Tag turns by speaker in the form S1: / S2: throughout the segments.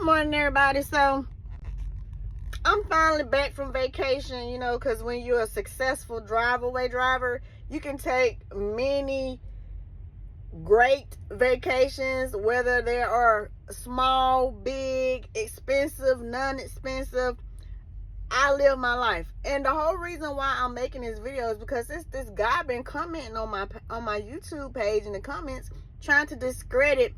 S1: morning, everybody. So I'm finally back from vacation, you know, because when you're a successful drive-away driver, you can take many great vacations, whether they are small, big, expensive, non-expensive. I live my life, and the whole reason why I'm making this video is because this guy been commenting on my YouTube page in the comments, trying to discredit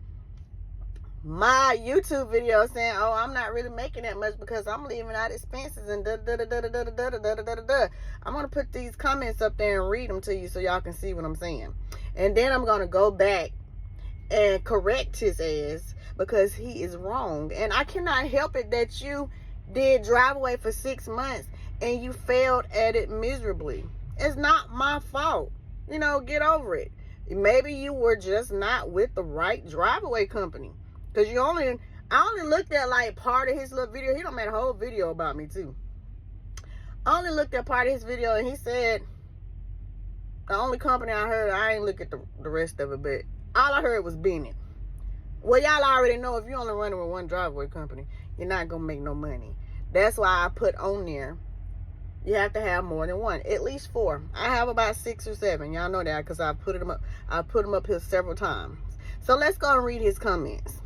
S1: my YouTube video, saying, oh, I'm not really making that much because I'm leaving out expenses and da da da da da da da da da da da da. I'm gonna put these comments up there and read them to you so y'all can see what I'm saying, and then I'm gonna go back and correct his ass because he is wrong. And I cannot help it that you did Driveaway for 6 months and you failed at it miserably. It's not my fault. You know, get over it. Maybe you were just not with the right Driveaway company. Because I only looked at like part of his little video. He done made a whole video about me too. I only looked at part of his video, and he said the only company I heard, I ain't look at the rest of it, but all I heard was Bennett. Well, y'all already know if you only running with one Driveaway company, you're not gonna make no money. That's why I put on there, you have to have more than one, at least 4. I have about 6 or 7. Y'all know that because I put them up. I put them up here several times. So let's go and read his comments.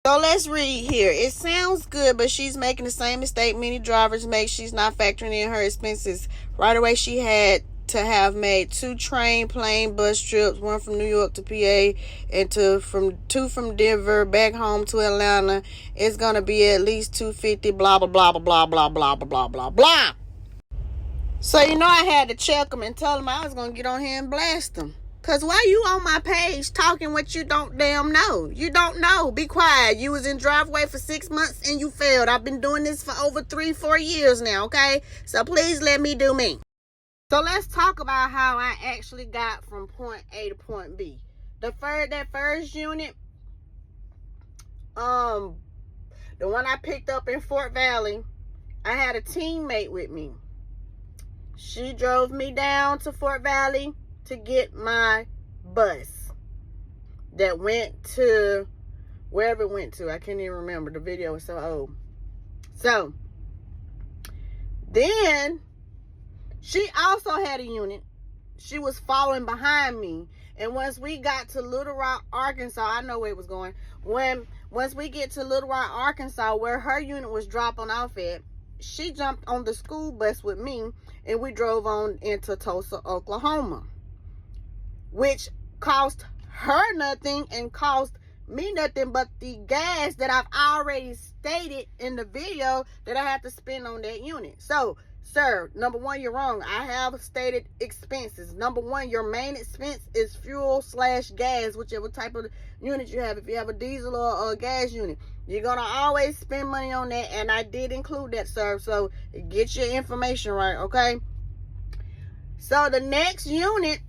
S1: So let's read here. It sounds good, but she's making the same mistake many drivers make. She's not factoring in her expenses. Right away, she had to have made 2 train, plane, bus trips, 1 from New York to PA, and 2 from Denver back home to Atlanta. It's gonna be at least $250. Blah blah blah blah blah blah blah blah blah blah. So you know I had to check them and tell them I was gonna get on here and blast them. Cause why you on my page talking what you don't damn know? You don't know. Be quiet. You was in Driveaway for 6 months and you failed. I've been doing this for over 3-4 years now, okay? So please let me do me. So let's talk about how I actually got from point A to point B. That first unit, the one I picked up in Fort Valley, I had a teammate with me. She drove me down to Fort Valley to get my bus that went to wherever it went to. I can't even remember. The video was so old. So then she also had a unit. She was following behind me. And once we got to Little Rock, Arkansas, I know where it was going. Once we get to Little Rock, Arkansas, where her unit was dropping off at, she jumped on the school bus with me and we drove on into Tulsa, Oklahoma, which cost her nothing and cost me nothing but the gas that I've already stated in the video that I have to spend on that unit. So, sir, number 1, you're wrong. I have stated expenses. Number 1, your main expense is fuel/gas, whichever type of unit you have. If you have a diesel or a gas unit, you're going to always spend money on that, and I did include that, sir. So get your information right, okay? So the next unit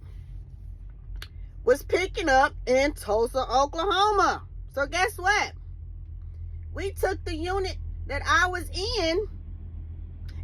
S1: was picking up in Tulsa, Oklahoma. So guess what? We took the unit that I was in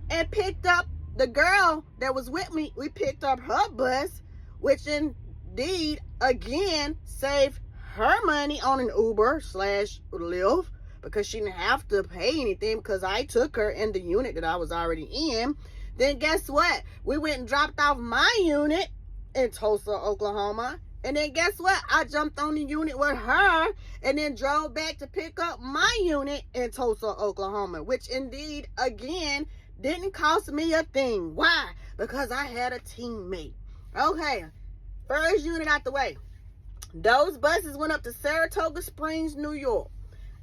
S1: and picked up the girl that was with me. We picked up her bus, which indeed, again, saved her money on an Uber/Lyft because she didn't have to pay anything because I took her in the unit that I was already in. Then guess what? We went and dropped off my unit in Tulsa, Oklahoma. And then guess what? I jumped on the unit with her and then drove back to pick up my unit in Tulsa, Oklahoma, which indeed, again, didn't cost me a thing. Why? Because I had a teammate. Okay, first unit out the way. Those buses went up to Saratoga Springs, New York.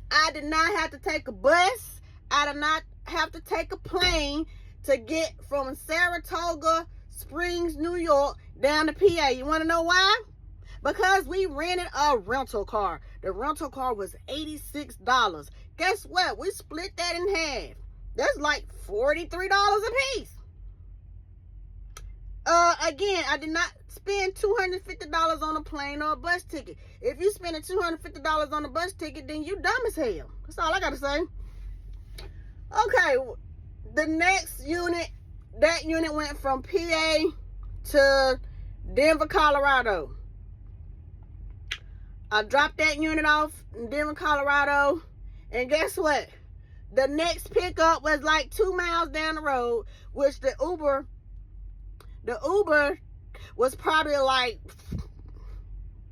S1: I did not have to take a bus. I did not have to take a plane to get from Saratoga Springs, New York, down to PA. You want to know why? Because we rented a rental car. The rental car was $86. Guess what? We split that in half. That's like $43 a piece. Again, I did not spend $250 on a plane or a bus ticket. If you spend $250 on a bus ticket, then you dumb as hell. That's all I gotta say. Okay, the next unit, that unit went from PA to Denver, Colorado. I dropped that unit off in Denver, Colorado. And guess what? The next pickup was like 2 miles down the road, which the Uber was probably like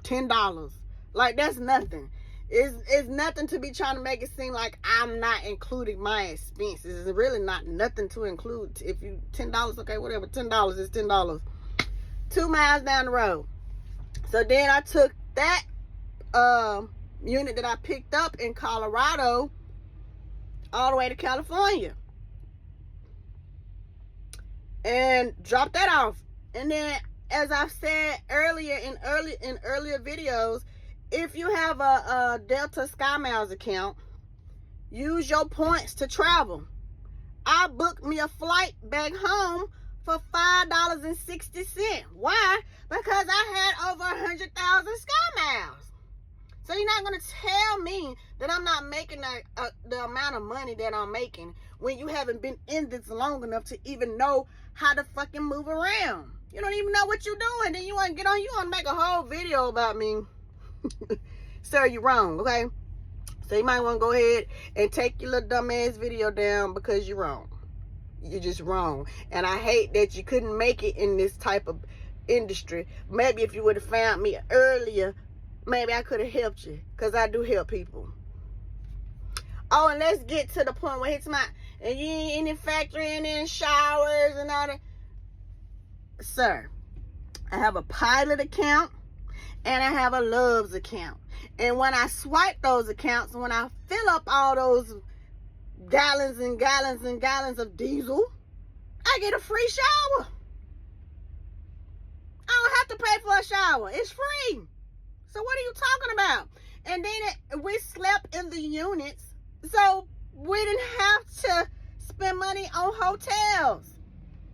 S1: $10. Like, that's nothing. It's nothing to be trying to make it seem like I'm not including my expenses. It's really not nothing to include. If you $10, okay, whatever, $10 is $10. 2 miles down the road. So then I took that unit that I picked up in Colorado all the way to California and dropped that off. And then, as I've said earlier in earlier videos, if you have a Delta SkyMiles account, use your points to travel. I booked me a flight back home for $5.60. Why? Because I had over 100,000 SkyMiles. So you're not going to tell me that I'm not making the amount of money that I'm making when you haven't been in this long enough to even know how to fucking move around. You don't even know what you're doing. Then you want to get on, you want to make a whole video about me. Sir, you're wrong, okay? So you might want to go ahead and take your little dumbass video down because you're wrong. You're just wrong. And I hate that you couldn't make it in this type of industry. Maybe if you would have found me earlier, maybe I could have helped you, because I do help people. Oh, and let's get to the point where it's my, and you ain't in factoring in showers and all that. Sir, I have a Pilot account and I have a Loves account. And when I swipe those accounts, when I fill up all those gallons and gallons and gallons of diesel, I get a free shower. I don't have to pay for a shower. It's free. So what are you talking about? And then we slept in the units, so we didn't have to spend money on hotels.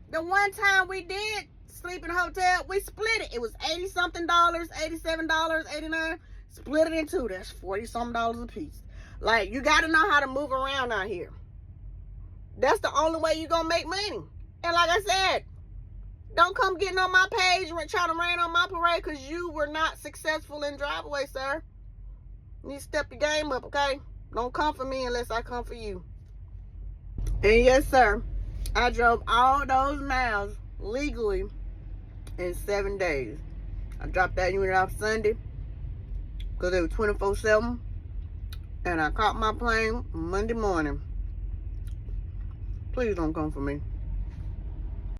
S1: The one time we did sleep in a hotel, we split it. It was $80-something, $87, $89. Split it in two. That's $40-something a piece. Like, you got to know how to move around out here. That's the only way you're going to make money. And like I said, don't come getting on my page and trying to rain on my parade because you were not successful in Driveaway, sir. You need to step your game up, okay? Don't come for me unless I come for you. And yes, sir, I drove all those miles legally in 7 days. I dropped that unit off Sunday because it was 24/7. And I caught my plane Monday morning. Please don't come for me.